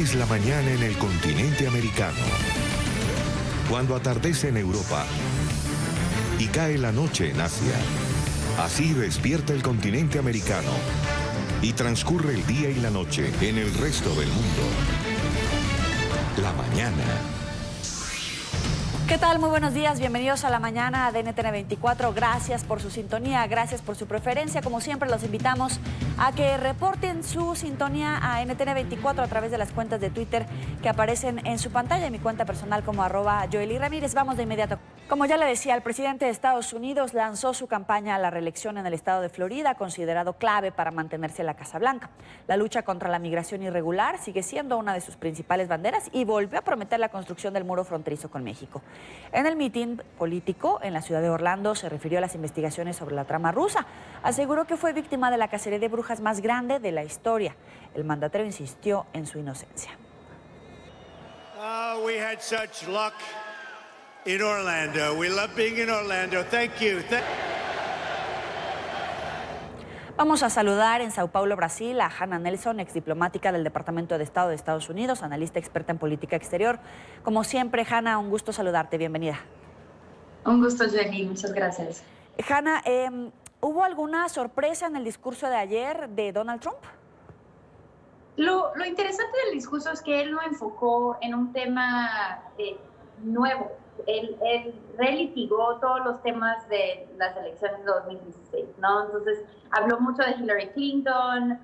Es la mañana en el continente americano. Cuando atardece en Europa y cae la noche en Asia. Así despierta el continente americano y transcurre el día y la noche en el resto del mundo. La mañana. ¿Qué tal? Muy buenos días, bienvenidos a la mañana de NTN 24. Gracias por su sintonía, gracias por su preferencia. Como siempre, los invitamos a que reporten su sintonía a NTN 24 a través de las cuentas de Twitter que aparecen en su pantalla y mi cuenta personal como @Joely Ramírez. Vamos de inmediato. Como ya le decía, el presidente de Estados Unidos lanzó su campaña a la reelección en el estado de Florida, considerado clave para mantenerse en la Casa Blanca. La lucha contra la migración irregular sigue siendo una de sus principales banderas y volvió a prometer la construcción del muro fronterizo con México. En el mitin político en la ciudad de Orlando se refirió a las investigaciones sobre la trama rusa. Aseguró que fue víctima de la cacería de brujas más grande de la historia. El mandatario insistió en su inocencia. We had such luck in Orlando. We love being in Orlando. Thank you. Vamos a saludar en Sao Paulo, Brasil, a Hannah Nelson, exdiplomática del Departamento de Estado de Estados Unidos, analista experta en política exterior. Como siempre, Hannah, un gusto saludarte. Bienvenida. Un gusto, Jenny. Muchas gracias. Hannah, ¿hubo alguna sorpresa en el discurso de ayer de Donald Trump? Lo interesante del discurso es que él no enfocó en un tema nuevo. Él relitigó todos los temas de las elecciones de 2016, ¿no? Entonces, habló mucho de Hillary Clinton,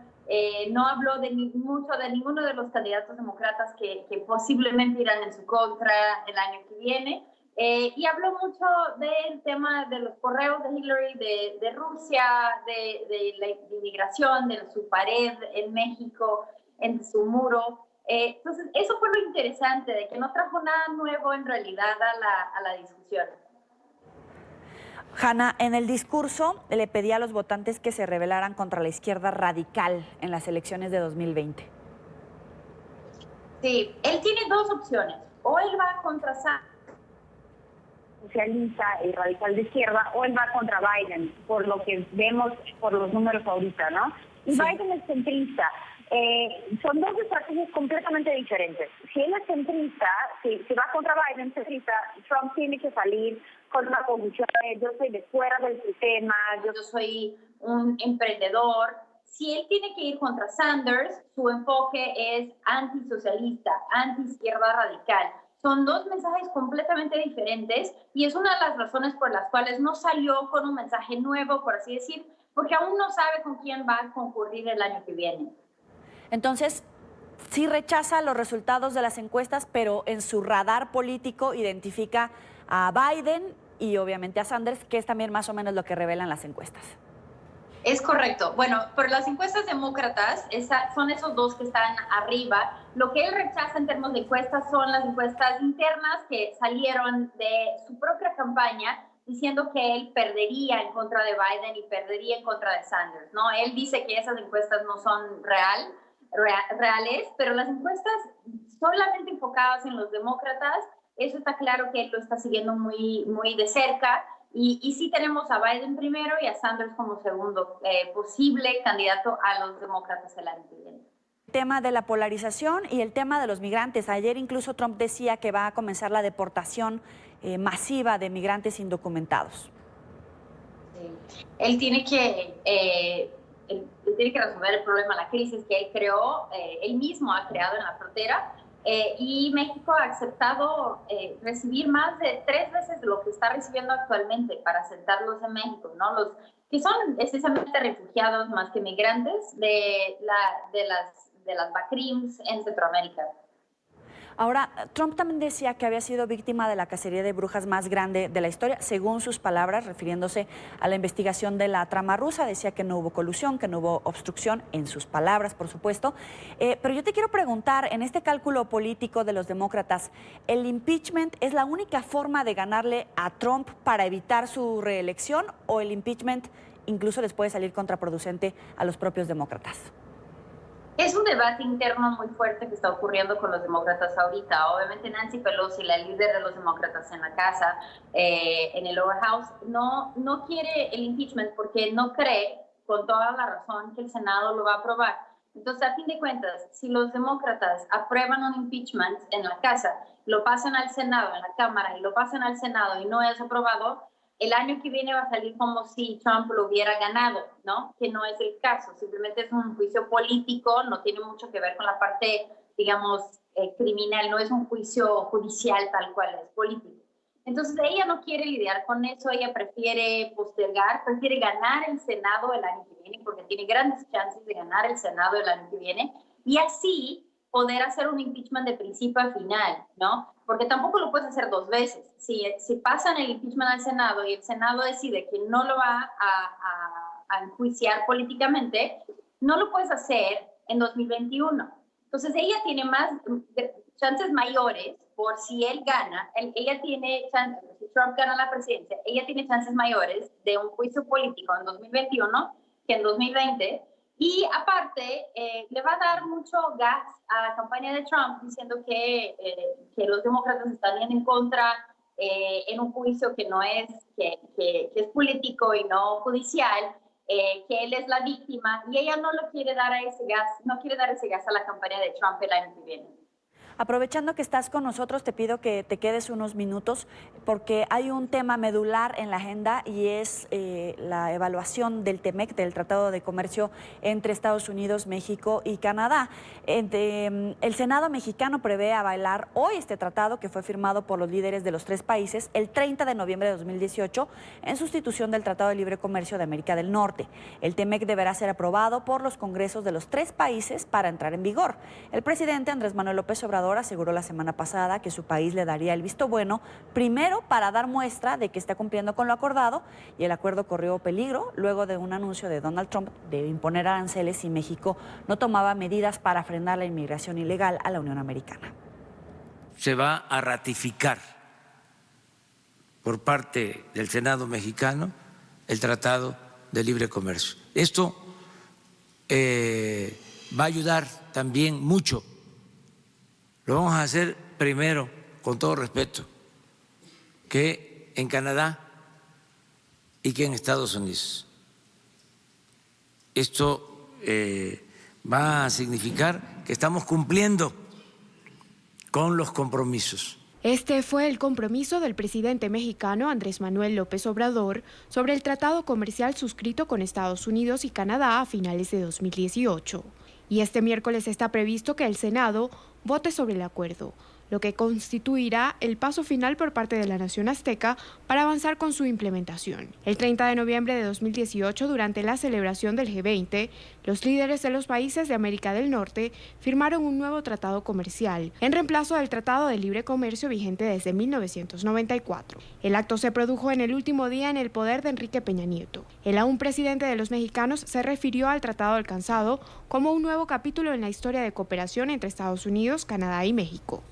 no habló mucho de ninguno de los candidatos demócratas que posiblemente irán en su contra el año que viene. Y habló mucho del tema de los correos de Hillary, de Rusia, de la inmigración, de su pared en México, en su muro. Entonces, eso fue lo interesante, de que no trajo nada nuevo en realidad a la discusión. Hannah, en el discurso le pedía a los votantes que se rebelaran contra la izquierda radical en las elecciones de 2020. Sí, él tiene dos opciones. O él va contra socialista y radical de izquierda, o él va contra Biden, por lo que vemos por los números ahorita, ¿no? Y sí. Biden es centrista. Son dos estrategias completamente diferentes. Si él es centrista, si va contra Biden centrista, Trump tiene que salir con una posición de yo soy de fuera del sistema, yo soy un emprendedor. Si él tiene que ir contra Sanders, su enfoque es antisocialista, anti-izquierda radical. Son dos mensajes completamente diferentes y es una de las razones por las cuales no salió con un mensaje nuevo, por así decir, porque aún no sabe con quién va a concurrir el año que viene. Entonces, sí rechaza los resultados de las encuestas, pero en su radar político identifica a Biden y obviamente a Sanders, que es también más o menos lo que revelan las encuestas. Es correcto. Bueno, por las encuestas demócratas, son esos dos que están arriba. Lo que él rechaza en términos de encuestas son las encuestas internas que salieron de su propia campaña, diciendo que él perdería en contra de Biden y perdería en contra de Sanders, ¿no? Él dice que esas encuestas no son reales, pero las encuestas solamente enfocadas en los demócratas, eso está claro que él lo está siguiendo muy, muy de cerca. Y sí tenemos a Biden primero y a Sanders como segundo posible candidato a los demócratas el año que viene. El tema de la polarización y el tema de los migrantes. Ayer incluso Trump decía que va a comenzar la deportación masiva de migrantes indocumentados. Sí. Él tiene que resolver el problema, la crisis que él creó, él mismo ha creado en la frontera. Y México ha aceptado recibir más de 3 veces lo que está recibiendo actualmente para asentarlos en México, ¿no? Los que son esencialmente refugiados más que migrantes de las BACRIMs en Centroamérica. Ahora, Trump también decía que había sido víctima de la cacería de brujas más grande de la historia, según sus palabras, refiriéndose a la investigación de la trama rusa. Decía que no hubo colusión, que no hubo obstrucción, en sus palabras, por supuesto. Pero yo te quiero preguntar, en este cálculo político de los demócratas, ¿el impeachment es la única forma de ganarle a Trump para evitar su reelección o el impeachment incluso les puede salir contraproducente a los propios demócratas? Es un debate interno muy fuerte que está ocurriendo con los demócratas ahorita. Obviamente Nancy Pelosi, la líder de los demócratas en la casa, en el Lower House, no quiere el impeachment porque no cree, con toda la razón, que el Senado lo va a aprobar. Entonces, a fin de cuentas, si los demócratas aprueban un impeachment en la casa, lo pasan al Senado, en la Cámara, y lo pasan al Senado y no es aprobado, el año que viene va a salir como si Trump lo hubiera ganado, ¿no? Que no es el caso, simplemente es un juicio político, no tiene mucho que ver con la parte, digamos, criminal, no es un juicio judicial tal cual, es político. Entonces ella no quiere lidiar con eso, ella prefiere postergar, prefiere ganar el Senado el año que viene, porque tiene grandes chances de ganar el Senado el año que viene, y así poder hacer un impeachment de principio a final, ¿no? Porque tampoco lo puedes hacer dos veces. Si pasan el impeachment al Senado y el Senado decide que no lo va a enjuiciar políticamente, no lo puedes hacer en 2021. Entonces ella tiene más chances mayores por si él gana, ella tiene chances, si Trump gana la presidencia, ella tiene chances mayores de un juicio político en 2021 que en 2020. Y aparte, le va a dar mucho gas a la campaña de Trump diciendo que los demócratas están en contra en un juicio que no es, que es político y no judicial, que él es la víctima, y ella no lo quiere dar a ese gas, no quiere dar ese gas a la campaña de Trump el año que viene. Aprovechando que estás con nosotros, te pido que te quedes unos minutos porque hay un tema medular en la agenda y es la evaluación del TEMEC, del Tratado de Comercio entre Estados Unidos, México y Canadá. El Senado mexicano prevé avalar hoy este tratado que fue firmado por los líderes de los tres países el 30 de noviembre de 2018 en sustitución del Tratado de Libre Comercio de América del Norte. El TEMEC deberá ser aprobado por los congresos de los tres países para entrar en vigor. El presidente Andrés Manuel López Obrador aseguró la semana pasada que su país le daría el visto bueno, primero para dar muestra de que está cumpliendo con lo acordado, y el acuerdo corrió peligro luego de un anuncio de Donald Trump de imponer aranceles si México no tomaba medidas para frenar la inmigración ilegal a la Unión Americana. Se va a ratificar por parte del Senado mexicano el Tratado de Libre Comercio. Esto va a ayudar también mucho. Lo vamos a hacer primero, con todo respeto, que en Canadá y que en Estados Unidos. Esto va a significar que estamos cumpliendo con los compromisos. Este fue el compromiso del presidente mexicano Andrés Manuel López Obrador sobre el tratado comercial suscrito con Estados Unidos y Canadá a finales de 2018. Y este miércoles está previsto que el Senado vote sobre el acuerdo, lo que constituirá el paso final por parte de la nación azteca para avanzar con su implementación. El 30 de noviembre de 2018, durante la celebración del G20, los líderes de los países de América del Norte firmaron un nuevo tratado comercial, en reemplazo del Tratado de Libre Comercio vigente desde 1994. El acto se produjo en el último día en el poder de Enrique Peña Nieto. El aún presidente de los mexicanos se refirió al tratado alcanzado como un nuevo capítulo en la historia de cooperación entre Estados Unidos, Canadá y México.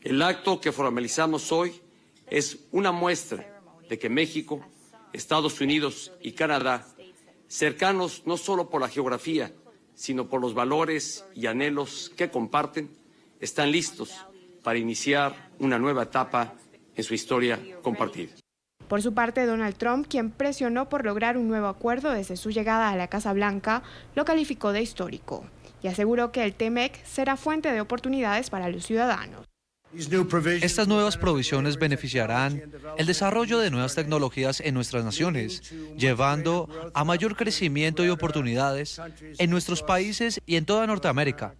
El acto que formalizamos hoy es una muestra de que México, Estados Unidos y Canadá, cercanos no solo por la geografía, sino por los valores y anhelos que comparten, están listos para iniciar una nueva etapa en su historia compartida. Por su parte, Donald Trump, quien presionó por lograr un nuevo acuerdo desde su llegada a la Casa Blanca, lo calificó de histórico y aseguró que el TEMEC será fuente de oportunidades para los ciudadanos. Estas nuevas provisiones beneficiarán el desarrollo de nuevas tecnologías en nuestras naciones, llevando a mayor crecimiento y oportunidades en nuestros países y en toda Norteamérica.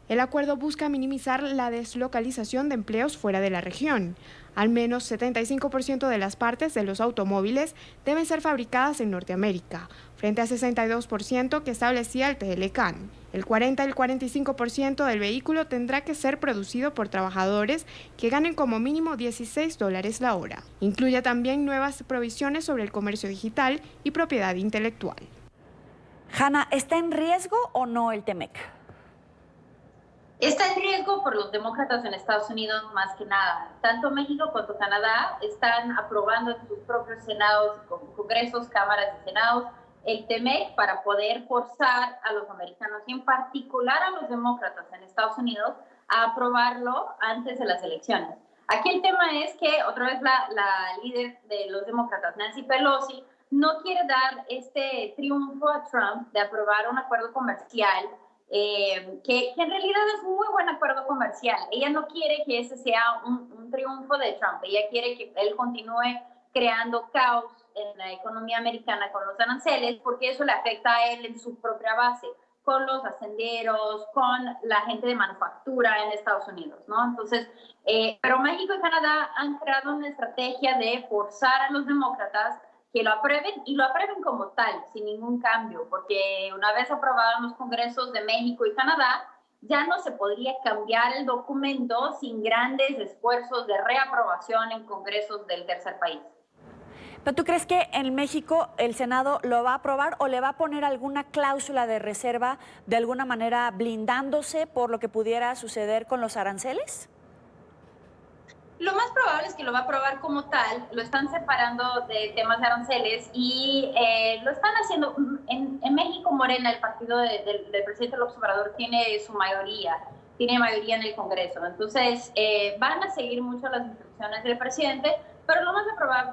El acuerdo busca minimizar la deslocalización de empleos fuera de la región. Al menos 75% de las partes de los automóviles deben ser fabricadas en Norteamérica, frente al 62% que establecía el TLCAN. El 40 y el 45% del vehículo tendrá que ser producido por trabajadores que ganen como mínimo $16 la hora. Incluye también nuevas provisiones sobre el comercio digital y propiedad intelectual. Hanna, ¿está en riesgo o no el TEMEC? Está en riesgo por los demócratas en Estados Unidos más que nada. Tanto México como Canadá están aprobando en sus propios senados, congresos, cámaras y senados, el TEMEC para poder forzar a los americanos y en particular a los demócratas en Estados Unidos a aprobarlo antes de las elecciones. Aquí el tema es que otra vez la líder de los demócratas, Nancy Pelosi, no quiere dar este triunfo a Trump de aprobar un acuerdo comercial que en realidad es un muy buen acuerdo comercial. Ella no quiere que ese sea un triunfo de Trump, ella quiere que él continúe creando caos en la economía americana con los aranceles, porque eso le afecta a él en su propia base, con los hacenderos, con la gente de manufactura en Estados Unidos, ¿no? Entonces, pero México y Canadá han creado una estrategia de forzar a los demócratas que lo aprueben y lo aprueben como tal, sin ningún cambio, porque una vez aprobado en los congresos de México y Canadá, ya no se podría cambiar el documento sin grandes esfuerzos de reaprobación en congresos del tercer país. ¿Pero tú crees que en México el Senado lo va a aprobar o le va a poner alguna cláusula de reserva, de alguna manera blindándose por lo que pudiera suceder con los aranceles? Lo más probable es que lo va a aprobar como tal, lo están separando de temas de aranceles y lo están haciendo. En México, Morena, el partido del presidente López Obrador, tiene mayoría en el Congreso. Entonces, van a seguir mucho las instrucciones del presidente, pero lo más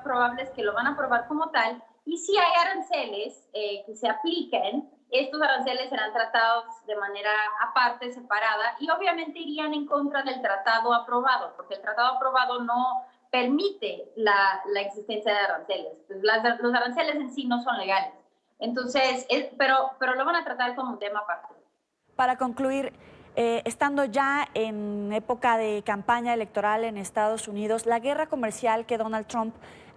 probable es que lo van a aprobar como tal. Y si hay aranceles que se apliquen, estos aranceles serán tratados de manera aparte, separada, y obviamente irían en contra del tratado aprobado, porque el tratado aprobado no permite la existencia de aranceles. Los aranceles en sí no son legales. Entonces, pero lo van a tratar como un tema aparte. Para concluir, estando ya en época de campaña electoral en Estados Unidos, la guerra comercial que Donald Trump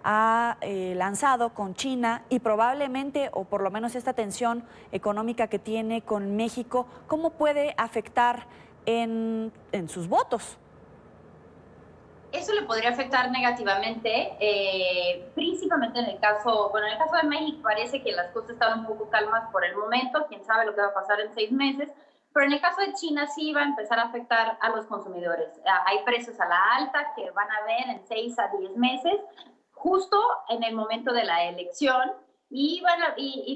ha lanzado con China y probablemente, o por lo menos esta tensión económica que tiene con México, ¿cómo puede afectar en sus votos? Eso le podría afectar negativamente, principalmente en el caso de México parece que las cosas están un poco calmas por el momento, quién sabe lo que va a pasar en 6 meses, pero en el caso de China sí va a empezar a afectar a los consumidores. Hay precios a la alta que van a ver en 6 a 10 meses, justo en el momento de la elección, y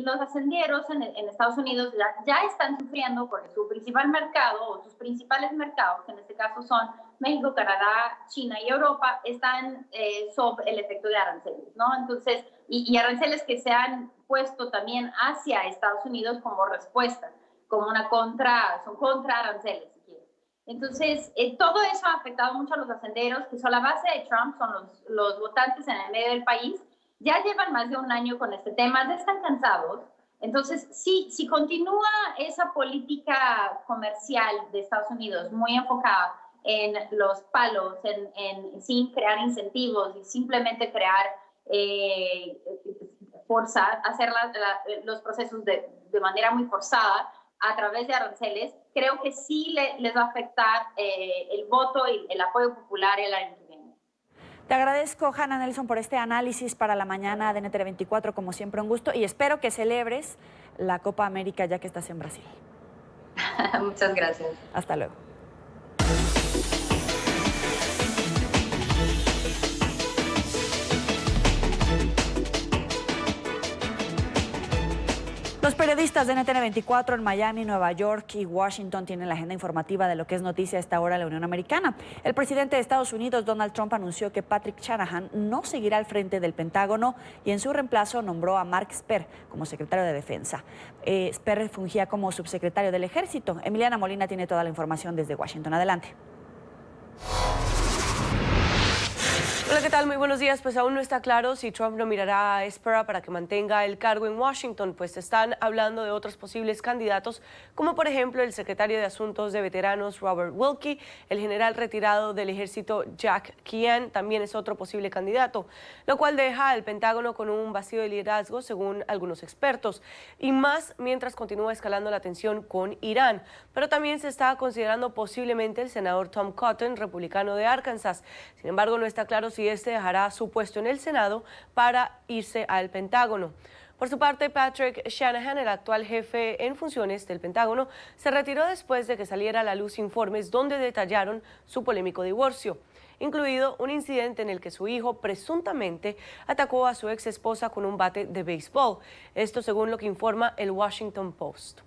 los hacenderos en Estados Unidos ya están sufriendo porque su principal mercado, o sus principales mercados, que en este caso son México, Canadá, China y Europa, están sob el efecto de aranceles, ¿no? Entonces, y aranceles que se han puesto también hacia Estados Unidos como respuesta, como son contra aranceles. Entonces, todo eso ha afectado mucho a los hacenderos, que son la base de Trump, son los votantes en el medio del país. Ya llevan más de un año con este tema, ya están cansados. Entonces, si continúa esa política comercial de Estados Unidos muy enfocada en los palos, sin crear incentivos y simplemente crear, hacer los procesos de manera muy forzada, a través de aranceles, creo que sí les va a afectar el voto y el apoyo popular el año que viene. Te agradezco, Hanna Nelson, por este análisis para la mañana de NTN 24, como siempre un gusto, y espero que celebres la Copa América ya que estás en Brasil. Muchas gracias. Hasta luego. Los periodistas de NTN 24 en Miami, Nueva York y Washington tienen la agenda informativa de lo que es noticia a esta hora en la Unión Americana. El presidente de Estados Unidos, Donald Trump, anunció que Patrick Shanahan no seguirá al frente del Pentágono y en su reemplazo nombró a Mark Esper como secretario de Defensa. Esper fungía como subsecretario del Ejército. Emiliana Molina tiene toda la información desde Washington. Adelante. Hola, ¿qué tal? Muy buenos días. Pues aún no está claro si Trump nominará a Esper para que mantenga el cargo en Washington, pues están hablando de otros posibles candidatos, como por ejemplo el secretario de Asuntos de Veteranos Robert Wilkie, el general retirado del ejército Jack Keane también es otro posible candidato, lo cual deja al Pentágono con un vacío de liderazgo según algunos expertos, y más mientras continúa escalando la tensión con Irán. Pero también se está considerando posiblemente el senador Tom Cotton, republicano de Arkansas. Sin embargo, no está claro si este dejará su puesto en el Senado para irse al Pentágono. Por su parte, Patrick Shanahan, el actual jefe en funciones del Pentágono, se retiró después de que saliera a la luz informes donde detallaron su polémico divorcio, incluido un incidente en el que su hijo presuntamente atacó a su ex esposa con un bate de béisbol. Esto según lo que informa el Washington Post.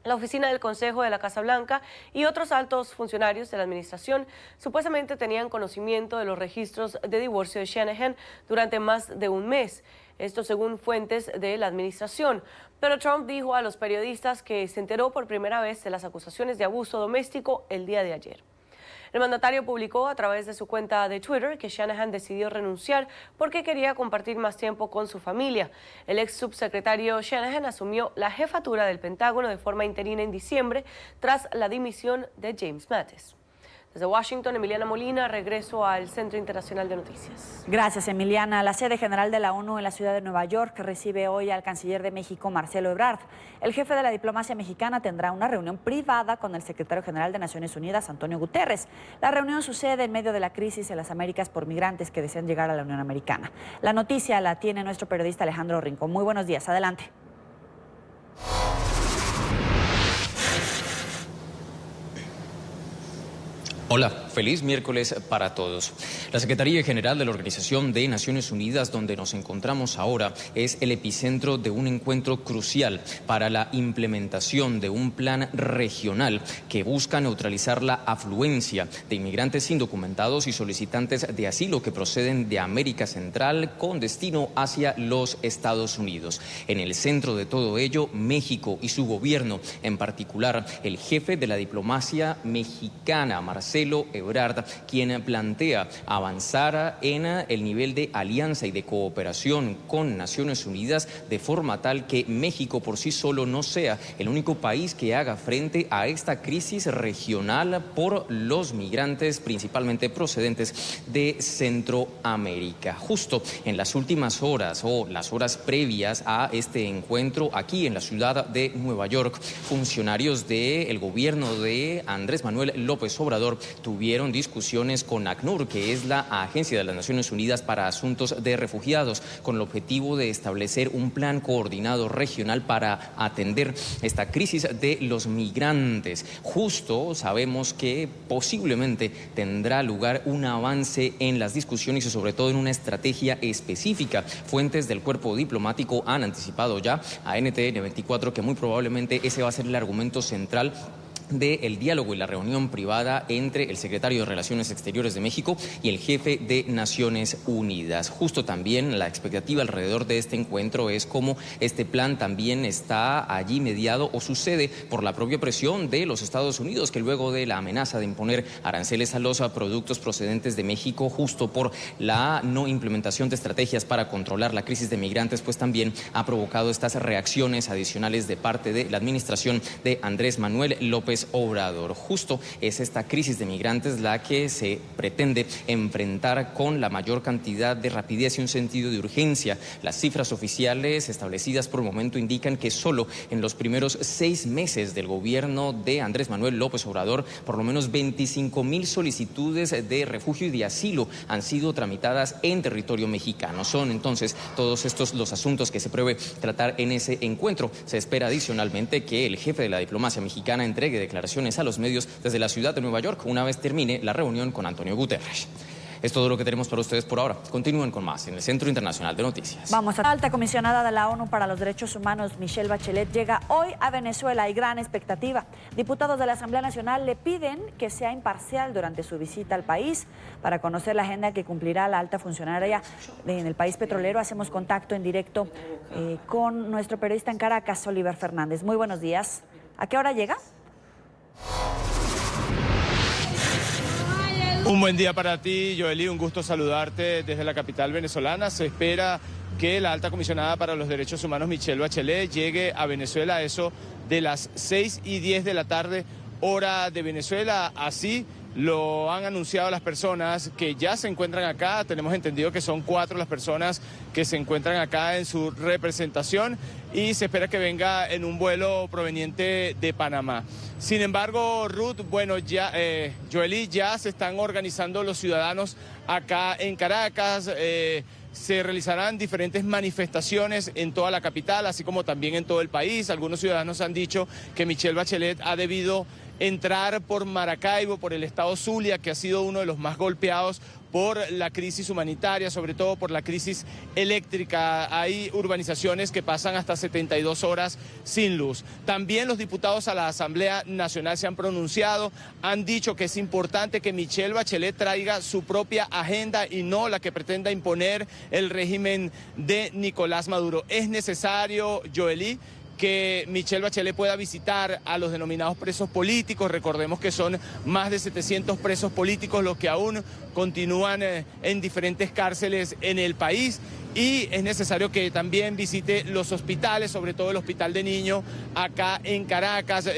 La oficina del Consejo de la Casa Blanca y otros altos funcionarios de la administración supuestamente tenían conocimiento de los registros de divorcio de Shanahan durante más de un mes. Esto según fuentes de la administración. Pero Trump dijo a los periodistas que se enteró por primera vez de las acusaciones de abuso doméstico el día de ayer. El mandatario publicó a través de su cuenta de Twitter que Shanahan decidió renunciar porque quería compartir más tiempo con su familia. El ex subsecretario Shanahan asumió la jefatura del Pentágono de forma interina en diciembre tras la dimisión de James Mattis. Desde Washington, Emiliana Molina, regreso al Centro Internacional de Noticias. Gracias, Emiliana. La sede general de la ONU en la ciudad de Nueva York recibe hoy al canciller de México, Marcelo Ebrard. El jefe de la diplomacia mexicana tendrá una reunión privada con el secretario general de Naciones Unidas, Antonio Guterres. La reunión sucede en medio de la crisis en las Américas por migrantes que desean llegar a la Unión Americana. La noticia la tiene nuestro periodista Alejandro Rincón. Muy buenos días, adelante. Hola, feliz miércoles para todos. La Secretaría General de la Organización de Naciones Unidas, donde nos encontramos ahora, es el epicentro de un encuentro crucial para la implementación de un plan regional que busca neutralizar la afluencia de inmigrantes indocumentados y solicitantes de asilo que proceden de América Central con destino hacia los Estados Unidos. En el centro de todo ello, México y su gobierno, en particular el jefe de la diplomacia mexicana, Marcelo Ebrard, quien plantea avanzar en el nivel de alianza y de cooperación con Naciones Unidas de forma tal que México por sí solo no sea el único país que haga frente a esta crisis regional por los migrantes principalmente procedentes de Centroamérica. Justo en las últimas horas o las horas previas a este encuentro aquí en la ciudad de Nueva York, funcionarios del gobierno de Andrés Manuel López Obrador tuvieron discusiones con ACNUR, que es la Agencia de las Naciones Unidas para Asuntos de Refugiados, con el objetivo de establecer un plan coordinado regional para atender esta crisis de los migrantes. Justo sabemos que posiblemente tendrá lugar un avance en las discusiones y sobre todo en una estrategia específica. Fuentes del cuerpo diplomático han anticipado ya a NTN 24 que muy probablemente ese va a ser el argumento central del diálogo y la reunión privada entre el secretario de Relaciones Exteriores de México y el jefe de Naciones Unidas. Justo también la expectativa alrededor de este encuentro es cómo este plan también está allí mediado o sucede por la propia presión de los Estados Unidos, que luego de la amenaza de imponer aranceles a los productos procedentes de México, justo por la no implementación de estrategias para controlar la crisis de migrantes, pues también ha provocado estas reacciones adicionales de parte de la administración de Andrés Manuel López Obrador. Justo es esta crisis de migrantes la que se pretende enfrentar con la mayor cantidad de rapidez y un sentido de urgencia. Las cifras oficiales establecidas por el momento indican que solo en los primeros 6 meses del gobierno de Andrés Manuel López Obrador, por lo menos 25,000 solicitudes de refugio y de asilo han sido tramitadas en territorio mexicano. Son entonces todos estos los asuntos que se prevé tratar en ese encuentro. Se espera adicionalmente que el jefe de la diplomacia mexicana entregue declaraciones a los medios desde la ciudad de Nueva York una vez termine la reunión con Antonio Guterres. Es todo lo que tenemos para ustedes por ahora. Continúen con más en el Centro Internacional de Noticias. Vamos a la alta comisionada de la ONU para los Derechos Humanos, Michelle Bachelet, llega hoy a Venezuela. Hay gran expectativa. Diputados de la Asamblea Nacional le piden que sea imparcial durante su visita al país para conocer la agenda que cumplirá la alta funcionaria en el país petrolero. Hacemos contacto en directo con nuestro periodista en Caracas, Oliver Fernández. Muy buenos días. ¿A qué hora llega? Un buen día para ti, Joely, un gusto saludarte desde la capital venezolana. Se espera que la alta comisionada para los derechos humanos, Michelle Bachelet, llegue a Venezuela a eso de las 6:10 de la tarde, hora de Venezuela. Así lo han anunciado las personas que ya se encuentran acá. Tenemos entendido que son 4 las personas que se encuentran acá en su representación y se espera que venga en un vuelo proveniente de Panamá. Sin embargo, Ruth, bueno, ya, Joely, ya se están organizando los ciudadanos acá en Caracas. Se realizarán diferentes manifestaciones en toda la capital, así como también en todo el país. Algunos ciudadanos han dicho que Michelle Bachelet ha debido entrar por Maracaibo, por el estado Zulia, que ha sido uno de los más golpeados por la crisis humanitaria, sobre todo por la crisis eléctrica. Hay urbanizaciones que pasan hasta 72 horas sin luz. También los diputados a la Asamblea Nacional se han pronunciado, han dicho que es importante que Michelle Bachelet traiga su propia agenda y no la que pretenda imponer el régimen de Nicolás Maduro. Es necesario, Joely, que Michelle Bachelet pueda visitar a los denominados presos políticos. Recordemos que son más de 700 presos políticos los que aún continúan en diferentes cárceles en el país. Y es necesario que también visite los hospitales, sobre todo el Hospital de Niños acá en Caracas,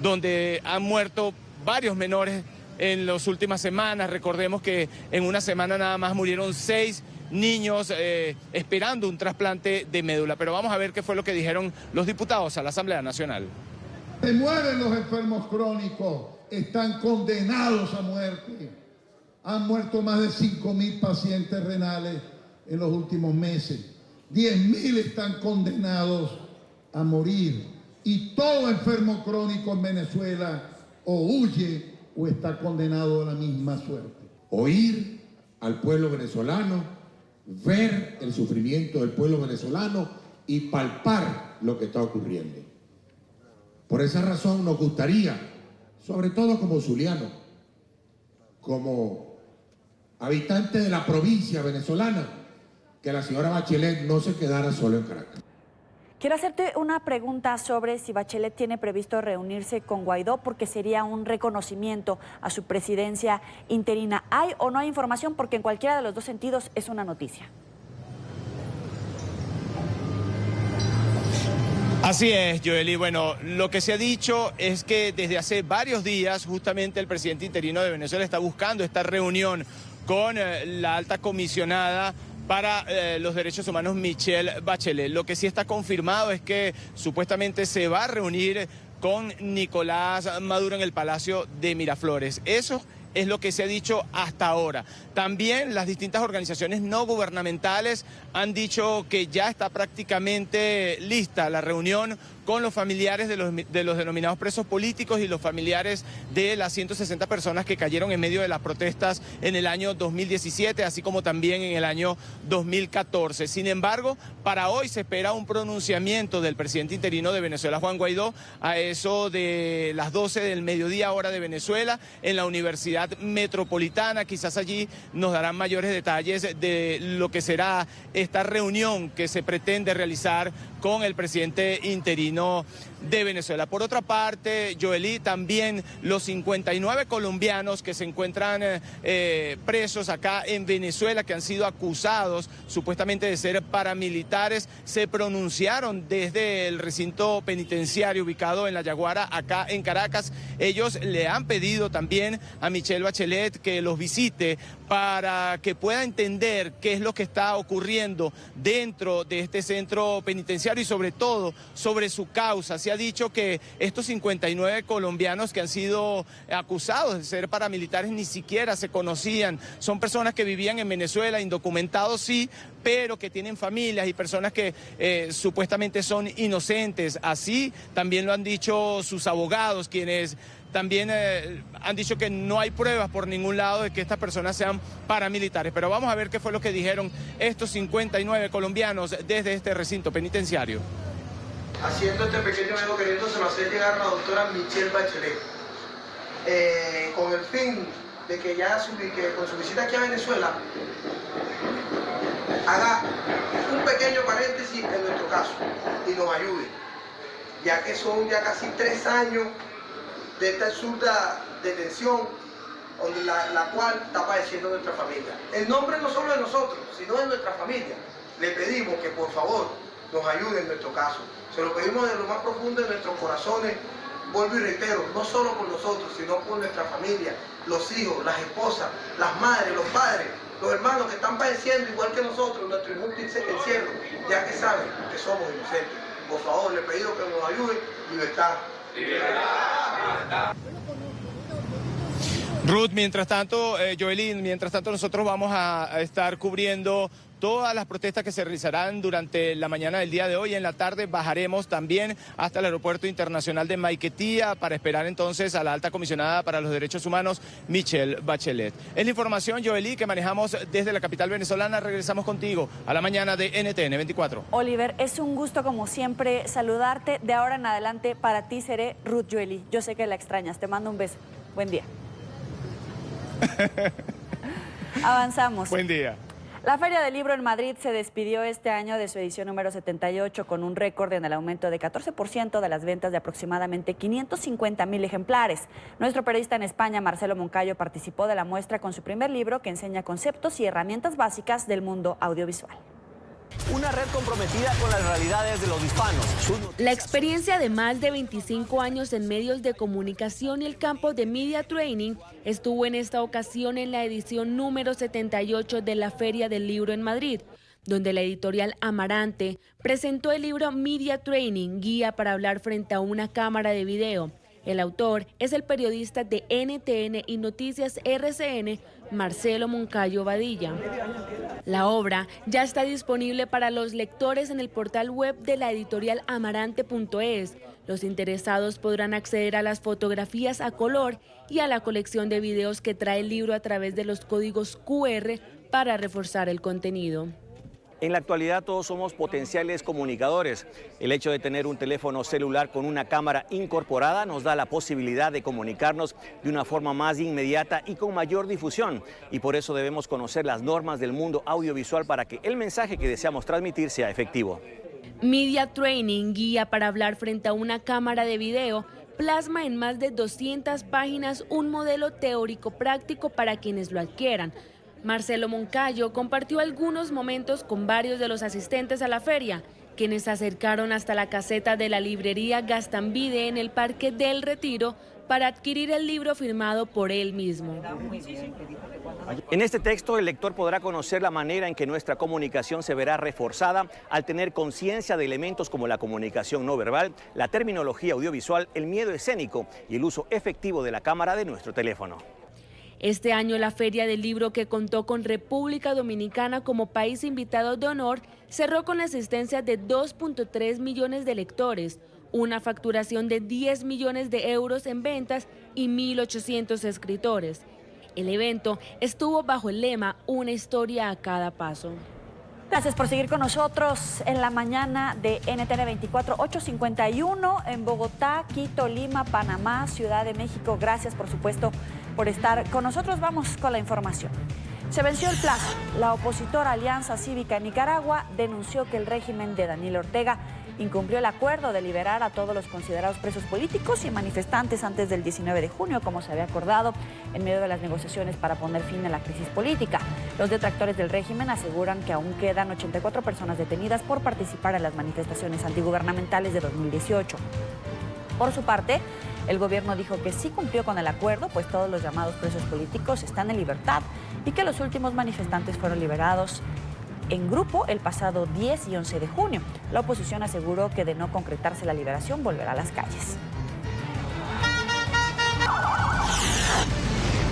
donde han muerto varios menores en las últimas semanas. Recordemos que en una semana nada más murieron 6 niños esperando un trasplante de médula. Pero vamos a ver qué fue lo que dijeron los diputados a la Asamblea Nacional. Se mueren los enfermos crónicos, están condenados a muerte. Han muerto más de 5.000 pacientes renales en los últimos meses. 10.000 están condenados a morir. Y todo enfermo crónico en Venezuela o huye o está condenado a la misma suerte. Oír al pueblo venezolano, ver el sufrimiento del pueblo venezolano y palpar lo que está ocurriendo. Por esa razón nos gustaría, sobre todo como zuliano, como habitante de la provincia venezolana, que la señora Bachelet no se quedara solo en Caracas. Quiero hacerte una pregunta sobre si Bachelet tiene previsto reunirse con Guaidó, porque sería un reconocimiento a su presidencia interina. ¿Hay o no hay información? Porque en cualquiera de los dos sentidos es una noticia. Así es, Joely. Bueno, lo que se ha dicho es que desde hace varios días justamente el presidente interino de Venezuela está buscando esta reunión con la alta comisionada para los derechos humanos, Michelle Bachelet. Lo que sí está confirmado es que supuestamente se va a reunir con Nicolás Maduro en el Palacio de Miraflores. Eso es lo que se ha dicho hasta ahora. También las distintas organizaciones no gubernamentales han dicho que ya está prácticamente lista la reunión con los familiares de los denominados presos políticos y los familiares de las 160 personas que cayeron en medio de las protestas en el año 2017, así como también en el año 2014. Sin embargo, para hoy se espera un pronunciamiento del presidente interino de Venezuela, Juan Guaidó, a eso de las 12 del mediodía, hora de Venezuela, en la Universidad Metropolitana. Quizás allí nos darán mayores detalles de lo que será esta reunión que se pretende realizar con el presidente interino de Venezuela. Por otra parte, Joely, también los 59 colombianos que se encuentran presos acá en Venezuela, que han sido acusados supuestamente de ser paramilitares, se pronunciaron desde el recinto penitenciario ubicado en La Yaguara, acá en Caracas. Ellos le han pedido también a Michelle Bachelet que los visite para que pueda entender qué es lo que está ocurriendo dentro de este centro penitenciario y sobre todo sobre su causa. Se ha dicho que estos 59 colombianos que han sido acusados de ser paramilitares ni siquiera se conocían. Son personas que vivían en Venezuela, indocumentados sí, pero que tienen familias y personas que supuestamente son inocentes. Así también lo han dicho sus abogados, quienes también han dicho que no hay pruebas por ningún lado de que estas personas sean paramilitares. Pero vamos a ver qué fue lo que dijeron estos 59 colombianos desde este recinto penitenciario. Haciendo este pequeño video queriendo se lo hace llegar a la doctora Michelle Bachelet, con el fin de que ya con su visita aquí a Venezuela haga un pequeño paréntesis en nuestro caso y nos ayude, ya que son ya casi 3 años de esta absurda detención donde la cual está padeciendo nuestra familia. El nombre no solo de nosotros, sino de nuestra familia. Le pedimos que por favor nos ayude en nuestro caso. Se lo pedimos de lo más profundo de nuestros corazones. Vuelvo y reitero, no solo por nosotros, sino por nuestra familia, los hijos, las esposas, las madres, los padres, los hermanos que están padeciendo igual que nosotros nuestro injusto encierro, ya que saben que somos inocentes. Por favor, le pedimos que nos ayude. Libertad. Ruth, mientras tanto, Joelín, nosotros vamos a estar cubriendo todas las protestas que se realizarán durante la mañana del día de hoy. En la tarde bajaremos también hasta el Aeropuerto Internacional de Maiquetía para esperar entonces a la alta comisionada para los derechos humanos, Michelle Bachelet. Es la información, Joelí, que manejamos desde la capital venezolana. Regresamos contigo a la mañana de NTN 24. Oliver, es un gusto como siempre saludarte. De ahora en adelante para ti seré Ruth Joelí. Yo sé que la extrañas. Te mando un beso. Buen día. Avanzamos. Buen día. La Feria del Libro en Madrid se despidió este año de su edición número 78 con un récord en el aumento de 14% de las ventas de aproximadamente 550,000 ejemplares. Nuestro periodista en España, Marcelo Moncayo, participó de la muestra con su primer libro que enseña conceptos y herramientas básicas del mundo audiovisual. Una red comprometida con las realidades de los hispanos. La experiencia de más de 25 años en medios de comunicación y el campo de media training estuvo en esta ocasión en la edición número 78 de la Feria del Libro en Madrid, donde la editorial Amarante presentó el libro Media Training, guía para hablar frente a una cámara de video. El autor es el periodista de NTN y Noticias RCN, Marcelo Moncayo Badilla. La obra ya está disponible para los lectores en el portal web de la editorial amarante.es. Los interesados podrán acceder a las fotografías a color y a la colección de videos que trae el libro a través de los códigos QR para reforzar el contenido. En la actualidad todos somos potenciales comunicadores. El hecho de tener un teléfono celular con una cámara incorporada nos da la posibilidad de comunicarnos de una forma más inmediata y con mayor difusión. Y por eso debemos conocer las normas del mundo audiovisual para que el mensaje que deseamos transmitir sea efectivo. Media Training, guía para hablar frente a una cámara de video, plasma en más de 200 páginas un modelo teórico práctico para quienes lo adquieran. Marcelo Moncayo compartió algunos momentos con varios de los asistentes a la feria, quienes se acercaron hasta la caseta de la librería Gastambide en el Parque del Retiro para adquirir el libro firmado por él mismo. En este texto el lector podrá conocer la manera en que nuestra comunicación se verá reforzada al tener conciencia de elementos como la comunicación no verbal, la terminología audiovisual, el miedo escénico y el uso efectivo de la cámara de nuestro teléfono. Este año la Feria del Libro, que contó con República Dominicana como país invitado de honor, cerró con la asistencia de 2.3 millones de lectores, una facturación de 10 millones de euros en ventas y 1.800 escritores. El evento estuvo bajo el lema Una historia a cada paso. Gracias por seguir con nosotros en la mañana de NTN 24, 8:51 en Bogotá, Quito, Lima, Panamá, Ciudad de México. Gracias, por supuesto, por estar con nosotros. Vamos con la información. Se venció el plazo. La opositora Alianza Cívica en Nicaragua denunció que el régimen de Daniel Ortega incumplió el acuerdo de liberar a todos los considerados presos políticos y manifestantes antes del 19 de junio, como se había acordado en medio de las negociaciones para poner fin a la crisis política. Los detractores del régimen aseguran que aún quedan 84 personas detenidas por participar en las manifestaciones antigubernamentales de 2018. Por su parte, el gobierno dijo que sí cumplió con el acuerdo, pues todos los llamados presos políticos están en libertad y que los últimos manifestantes fueron liberados en grupo el pasado 10 y 11 de junio. La oposición aseguró que de no concretarse la liberación volverá a las calles.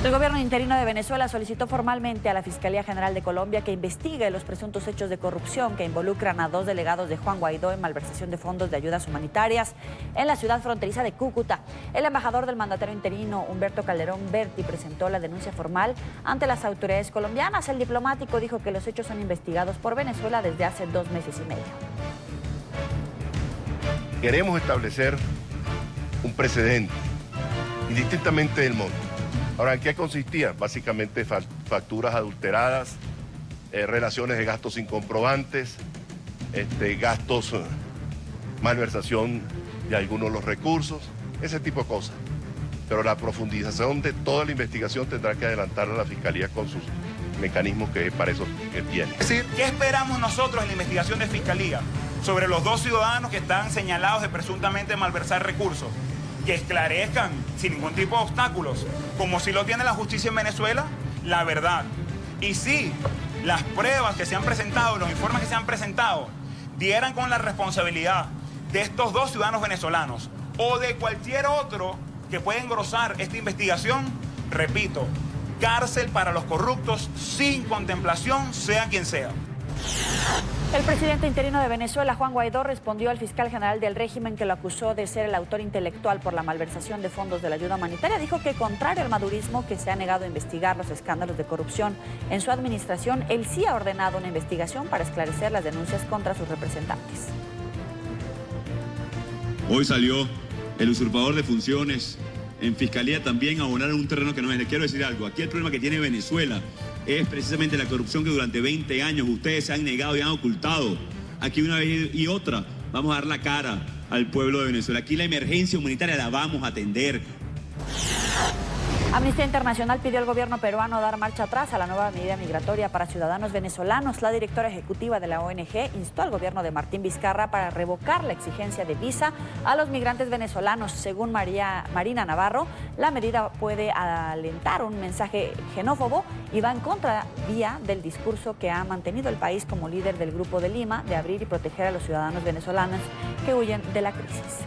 El gobierno interino de Venezuela solicitó formalmente a la Fiscalía General de Colombia que investigue los presuntos hechos de corrupción que involucran a 2 delegados de Juan Guaidó en malversación de fondos de ayudas humanitarias en la ciudad fronteriza de Cúcuta. El embajador del mandatario interino, Humberto Calderón Berti, presentó la denuncia formal ante las autoridades colombianas. El diplomático dijo que los hechos son investigados por Venezuela desde hace 2 meses y medio. Queremos establecer un precedente, indistintamente del monto. Ahora, ¿en qué consistía? Básicamente facturas adulteradas, relaciones de gastos sin comprobantes, gastos, malversación de algunos de los recursos, ese tipo de cosas. Pero la profundización de toda la investigación tendrá que adelantar a la Fiscalía con sus mecanismos que para eso que tiene. Es decir, ¿qué esperamos nosotros en la investigación de Fiscalía sobre los 2 ciudadanos que están señalados de presuntamente malversar recursos? Que esclarezcan sin ningún tipo de obstáculos, como si lo tiene la justicia en Venezuela, la verdad. Y si las pruebas que se han presentado, los informes que se han presentado, dieran con la responsabilidad de estos 2 ciudadanos venezolanos o de cualquier otro que pueda engrosar esta investigación, repito, cárcel para los corruptos sin contemplación, sea quien sea. El presidente interino de Venezuela, Juan Guaidó, respondió al fiscal general del régimen que lo acusó de ser el autor intelectual por la malversación de fondos de la ayuda humanitaria. Dijo que, contrario al madurismo, que se ha negado a investigar los escándalos de corrupción en su administración, él sí ha ordenado una investigación para esclarecer las denuncias contra sus representantes. Hoy salió el usurpador de funciones en Fiscalía también a abonar en un terreno que no es. Les quiero decir algo, aquí el problema que tiene Venezuela es precisamente la corrupción que durante 20 años ustedes se han negado y han ocultado. Aquí una vez y otra vamos a dar la cara al pueblo de Venezuela. Aquí la emergencia humanitaria la vamos a atender. Amnistía Internacional pidió al gobierno peruano dar marcha atrás a la nueva medida migratoria para ciudadanos venezolanos. La directora ejecutiva de la ONG instó al gobierno de Martín Vizcarra para revocar la exigencia de visa a los migrantes venezolanos. Según Marina Navarro, la medida puede alentar un mensaje xenófobo y va en contravía del discurso que ha mantenido el país como líder del Grupo de Lima de abrir y proteger a los ciudadanos venezolanos que huyen de la crisis.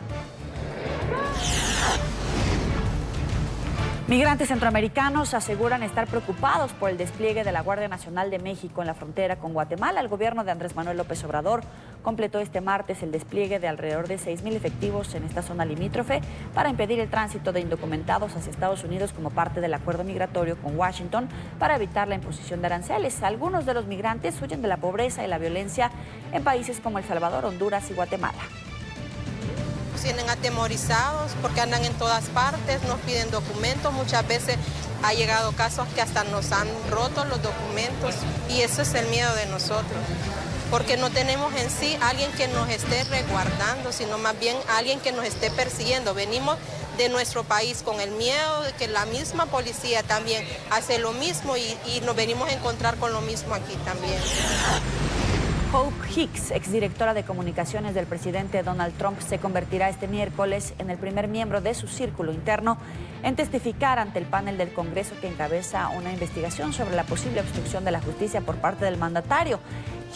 Migrantes centroamericanos aseguran estar preocupados por el despliegue de la Guardia Nacional de México en la frontera con Guatemala. El gobierno de Andrés Manuel López Obrador completó este martes el despliegue de alrededor de 6,000 efectivos en esta zona limítrofe para impedir el tránsito de indocumentados hacia Estados Unidos como parte del acuerdo migratorio con Washington para evitar la imposición de aranceles. Algunos de los migrantes huyen de la pobreza y la violencia en países como El Salvador, Honduras y Guatemala. Tienen atemorizados porque andan en todas partes, nos piden documentos, muchas veces ha llegado casos que hasta nos han roto los documentos y eso es el miedo de nosotros, porque no tenemos en sí alguien que nos esté resguardando, sino más bien alguien que nos esté persiguiendo. Venimos de nuestro país con el miedo de que la misma policía también hace lo mismo y nos venimos a encontrar con lo mismo aquí también. Hope Hicks, exdirectora de comunicaciones del presidente Donald Trump, se convertirá este miércoles en el primer miembro de su círculo interno en testificar ante el panel del Congreso que encabeza una investigación sobre la posible obstrucción de la justicia por parte del mandatario.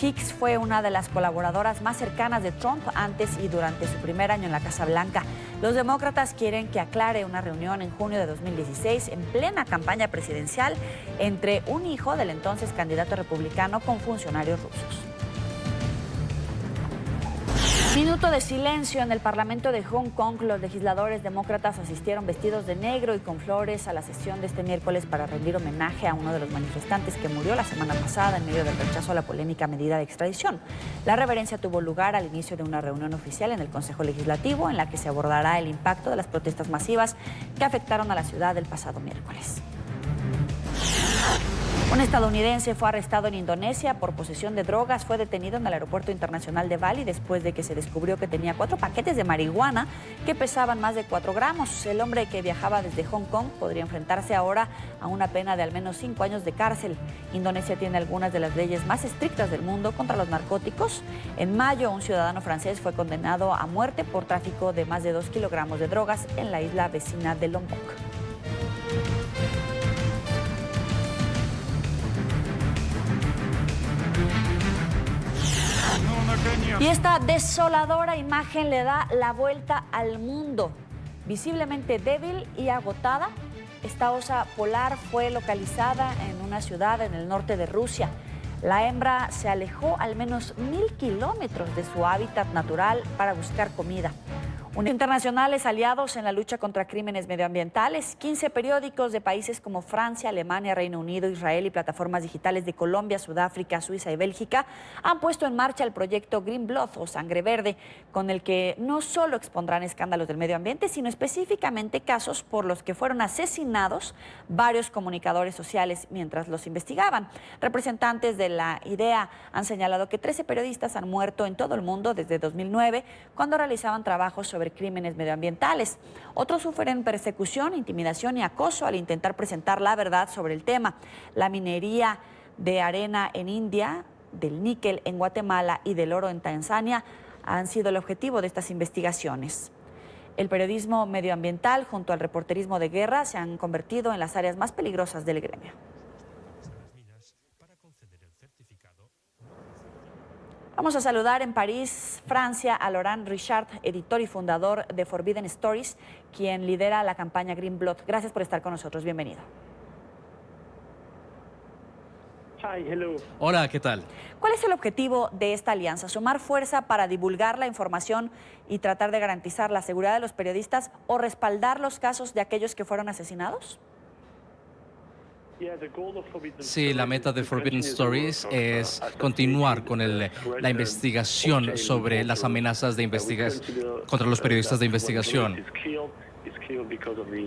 Hicks fue una de las colaboradoras más cercanas de Trump antes y durante su primer año en la Casa Blanca. Los demócratas quieren que aclare una reunión en junio de 2016 en plena campaña presidencial entre un hijo del entonces candidato republicano con funcionarios rusos. Minuto de silencio en el Parlamento de Hong Kong. Los legisladores demócratas asistieron vestidos de negro y con flores a la sesión de este miércoles para rendir homenaje a uno de los manifestantes que murió la semana pasada en medio del rechazo a la polémica medida de extradición. La reverencia tuvo lugar al inicio de una reunión oficial en el Consejo Legislativo en la que se abordará el impacto de las protestas masivas que afectaron a la ciudad el pasado miércoles. Un estadounidense fue arrestado en Indonesia por posesión de drogas. Fue detenido en el aeropuerto internacional de Bali después de que se descubrió que tenía 4 paquetes de marihuana que pesaban más de 4 gramos. El hombre que viajaba desde Hong Kong podría enfrentarse ahora a una pena de al menos 5 años de cárcel. Indonesia tiene algunas de las leyes más estrictas del mundo contra los narcóticos. En mayo, un ciudadano francés fue condenado a muerte por tráfico de más de 2 kilogramos de drogas en la isla vecina de Lombok. Y esta desoladora imagen le da la vuelta al mundo. Visiblemente débil y agotada, esta osa polar fue localizada en una ciudad en el norte de Rusia. La hembra se alejó al menos 1,000 kilómetros de su hábitat natural para buscar comida. Internacionales aliados en la lucha contra crímenes medioambientales. 15 periódicos de países como Francia, Alemania, Reino Unido, Israel y plataformas digitales de Colombia, Sudáfrica, Suiza y Bélgica han puesto en marcha el proyecto Green Blood o Sangre Verde, con el que no solo expondrán escándalos del medio ambiente, sino específicamente casos por los que fueron asesinados varios comunicadores sociales mientras los investigaban. Representantes de la IDEA han señalado que 13 periodistas han muerto en todo el mundo desde 2009 cuando realizaban trabajos sobre crímenes medioambientales. Otros sufren persecución, intimidación y acoso al intentar presentar la verdad sobre el tema. La minería de arena en India, del níquel en Guatemala y del oro en Tanzania han sido el objetivo de estas investigaciones. El periodismo medioambiental junto al reporterismo de guerra se han convertido en las áreas más peligrosas del gremio. Vamos a saludar en París, Francia, a Laurent Richard, editor y fundador de Forbidden Stories, quien lidera la campaña Green Blood. Gracias por estar con nosotros. Bienvenido. Hola, ¿qué tal? ¿Cuál es el objetivo de esta alianza? ¿Sumar fuerza para divulgar la información y tratar de garantizar la seguridad de los periodistas o respaldar los casos de aquellos que fueron asesinados? Sí, la meta de Forbidden Stories es continuar con la investigación sobre las amenazas de contra los periodistas de investigación.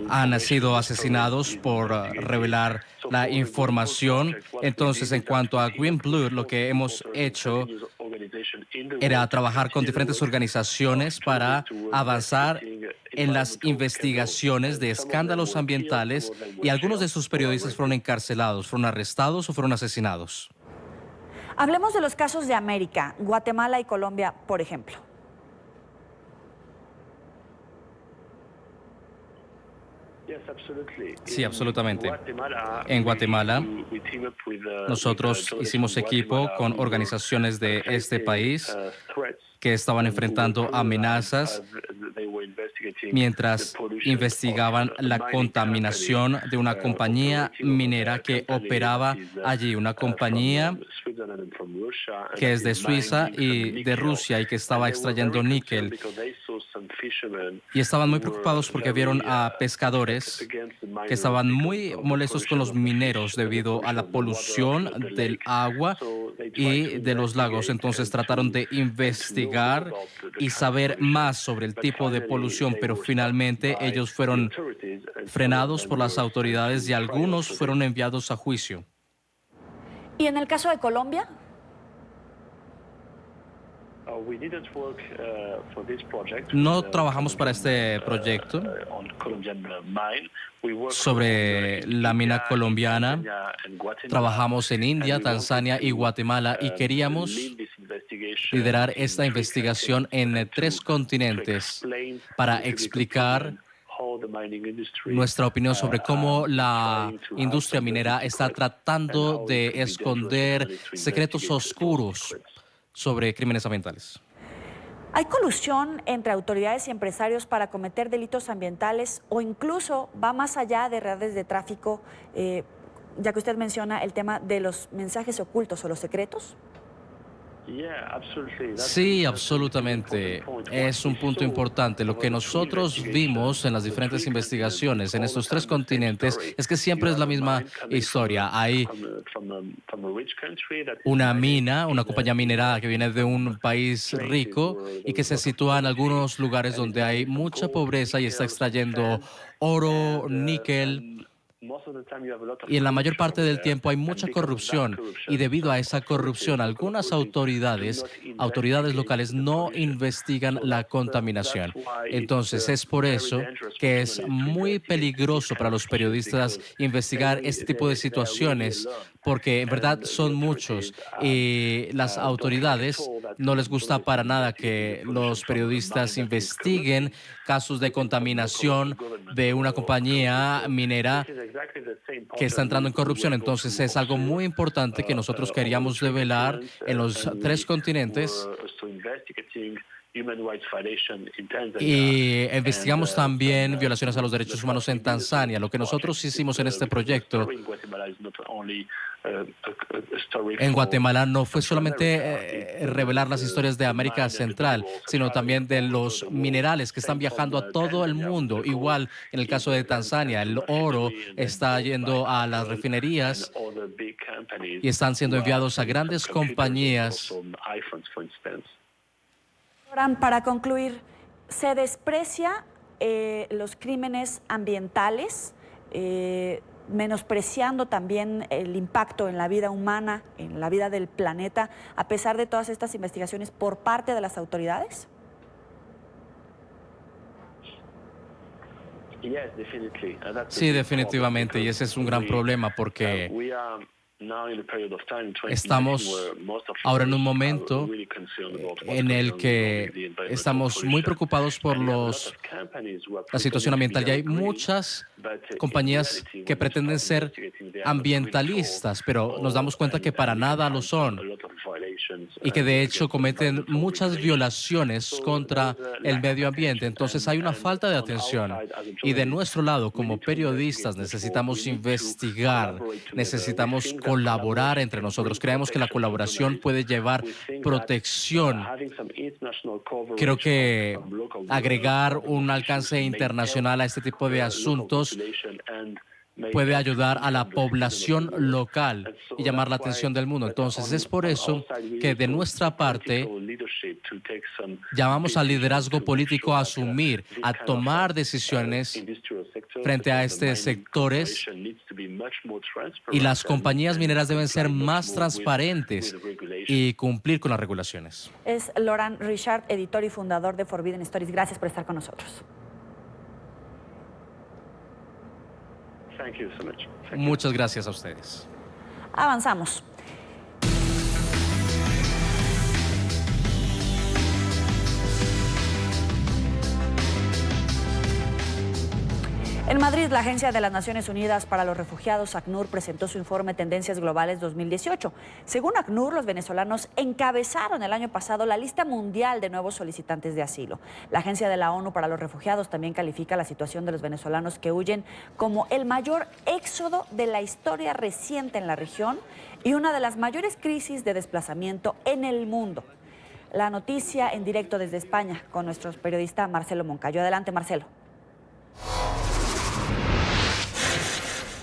Han sido asesinados por revelar la información. Entonces, en cuanto a Green Blood, lo que hemos hecho era trabajar con diferentes organizaciones para avanzar en las investigaciones de escándalos ambientales, y algunos de sus periodistas fueron encarcelados, fueron arrestados o fueron asesinados. Hablemos de los casos de América, Guatemala y Colombia, por ejemplo. Sí, absolutamente. En Guatemala, nosotros hicimos equipo con organizaciones de este país que estaban enfrentando amenazas mientras investigaban la contaminación de una compañía minera que operaba allí, una compañía que es de Suiza y de Rusia y que estaba extrayendo níquel. Y estaban muy preocupados porque vieron a pescadores que estaban muy molestos con los mineros debido a la polución del agua y de los lagos. Entonces trataron de investigar y saber más sobre el tipo de polución, pero finalmente ellos fueron frenados por las autoridades y algunos fueron enviados a juicio. ¿Y en el caso de Colombia? No trabajamos para este proyecto sobre la mina colombiana. Trabajamos en India, Tanzania y Guatemala y queríamos liderar esta investigación en 3 continentes para explicar nuestra opinión sobre cómo la industria minera está tratando de esconder secretos oscuros sobre crímenes ambientales. ¿Hay colusión entre autoridades y empresarios para cometer delitos ambientales o incluso va más allá de redes de tráfico, ya que usted menciona el tema de los mensajes ocultos o los secretos? Sí, absolutamente. Es un punto importante. Lo que nosotros vimos en las diferentes investigaciones en estos 3 continentes es que siempre es la misma historia. Hay una mina, una compañía minera que viene de un país rico y que se sitúa en algunos lugares donde hay mucha pobreza y está extrayendo oro, níquel. Y en la mayor parte del tiempo hay mucha corrupción, y debido a esa corrupción algunas autoridades locales no investigan la contaminación. Entonces es por eso que es muy peligroso para los periodistas investigar este tipo de situaciones, porque en verdad son muchos y las autoridades no les gusta para nada que los periodistas investiguen casos de contaminación de una compañía minera que está entrando en corrupción. Entonces es algo muy importante que nosotros queríamos revelar en los 3 continentes. Y investigamos también violaciones a los derechos humanos en Tanzania. Lo que nosotros hicimos en este proyecto en Guatemala no fue solamente revelar las historias de América Central, sino también de los minerales que están viajando a todo el mundo. Igual en el caso de Tanzania, el oro está yendo a las refinerías y están siendo enviados a grandes compañías. Para concluir, ¿se desprecia los crímenes ambientales, menospreciando también el impacto en la vida humana, en la vida del planeta, a pesar de todas estas investigaciones por parte de las autoridades? Sí, definitivamente, y ese es un gran problema porque estamos ahora en un momento en el que estamos muy preocupados por la situación ambiental, y hay muchas compañías que pretenden ser ambientalistas, pero nos damos cuenta que para nada lo son. y que de hecho cometen muchas violaciones contra el medio ambiente. Entonces hay una falta de atención y de nuestro lado como periodistas necesitamos investigar, necesitamos colaborar entre nosotros. Creemos que la colaboración puede llevar protección. Creo que agregar un alcance internacional a este tipo de asuntos puede ayudar a la población local y llamar la atención del mundo. Entonces, es por eso que de nuestra parte llamamos al liderazgo político a asumir, a tomar decisiones frente a estos sectores, y las compañías mineras deben ser más transparentes y cumplir con las regulaciones. Es Laurent Richard, editor y fundador de Forbidden Stories. Gracias por estar con nosotros. Muchas gracias a ustedes. Avanzamos. En Madrid, la Agencia de las Naciones Unidas para los Refugiados, ACNUR, presentó su informe Tendencias Globales 2018. Según ACNUR, los venezolanos encabezaron el año pasado la lista mundial de nuevos solicitantes de asilo. La Agencia de la ONU para los Refugiados también califica la situación de los venezolanos que huyen como el mayor éxodo de la historia reciente en la región y una de las mayores crisis de desplazamiento en el mundo. La noticia en directo desde España con nuestro periodista Marcelo Moncayo. Adelante, Marcelo.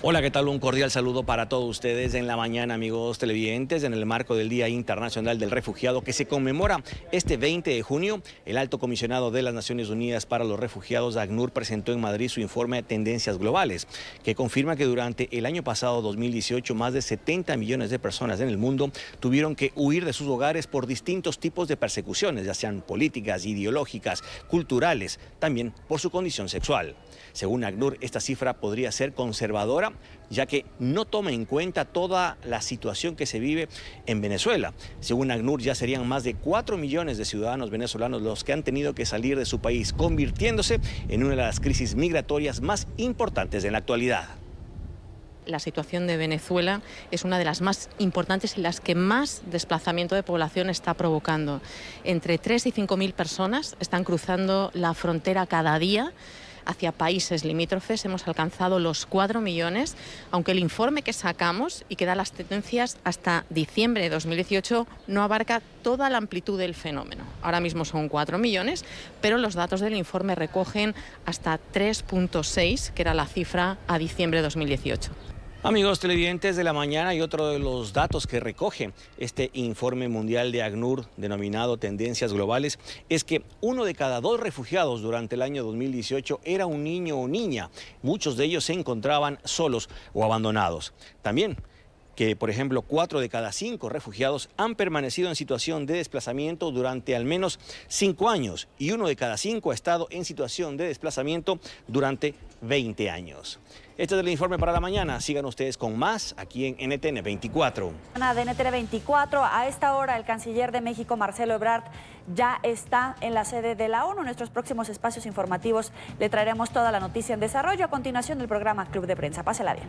Hola, ¿qué tal? Un cordial saludo para todos ustedes en la mañana, amigos televidentes. En el marco del Día Internacional del Refugiado que se conmemora este 20 de junio, el Alto Comisionado de las Naciones Unidas para los Refugiados, ACNUR, presentó en Madrid su informe Tendencias Globales, que confirma que durante el año pasado, 2018, más de 70 millones de personas en el mundo tuvieron que huir de sus hogares por distintos tipos de persecuciones, ya sean políticas, ideológicas, culturales, también por su condición sexual. Según ACNUR, esta cifra podría ser conservadora, ya que no toma en cuenta toda la situación que se vive en Venezuela. Según ACNUR, ya serían más de 4 millones de ciudadanos venezolanos los que han tenido que salir de su país, convirtiéndose en una de las crisis migratorias más importantes en la actualidad. La situación de Venezuela es una de las más importantes y las que más desplazamiento de población está provocando. Entre 3 y 5.000 personas están cruzando la frontera cada día hacia países limítrofes. Hemos alcanzado los 4 millones, aunque el informe que sacamos y que da las tendencias hasta diciembre de 2018 no abarca toda la amplitud del fenómeno. Ahora mismo son 4 millones, pero los datos del informe recogen hasta 3.6, que era la cifra a diciembre de 2018. Amigos televidentes de la mañana, y otro de los datos que recoge este informe mundial de ACNUR denominado Tendencias Globales es que 1 de cada 2 refugiados durante el año 2018 era un niño o niña. Muchos de ellos se encontraban solos o abandonados. También que, por ejemplo, 4 de cada 5 refugiados han permanecido en situación de desplazamiento durante al menos 5 años y 1 de cada 5 ha estado en situación de desplazamiento durante 20 años. Este es el informe para la mañana. Sigan ustedes con más aquí en NTN 24. De NTN 24, a esta hora el canciller de México, Marcelo Ebrard, ya está en la sede de la ONU. En nuestros próximos espacios informativos le traeremos toda la noticia en desarrollo. A continuación, el programa Club de Prensa. Pásela bien.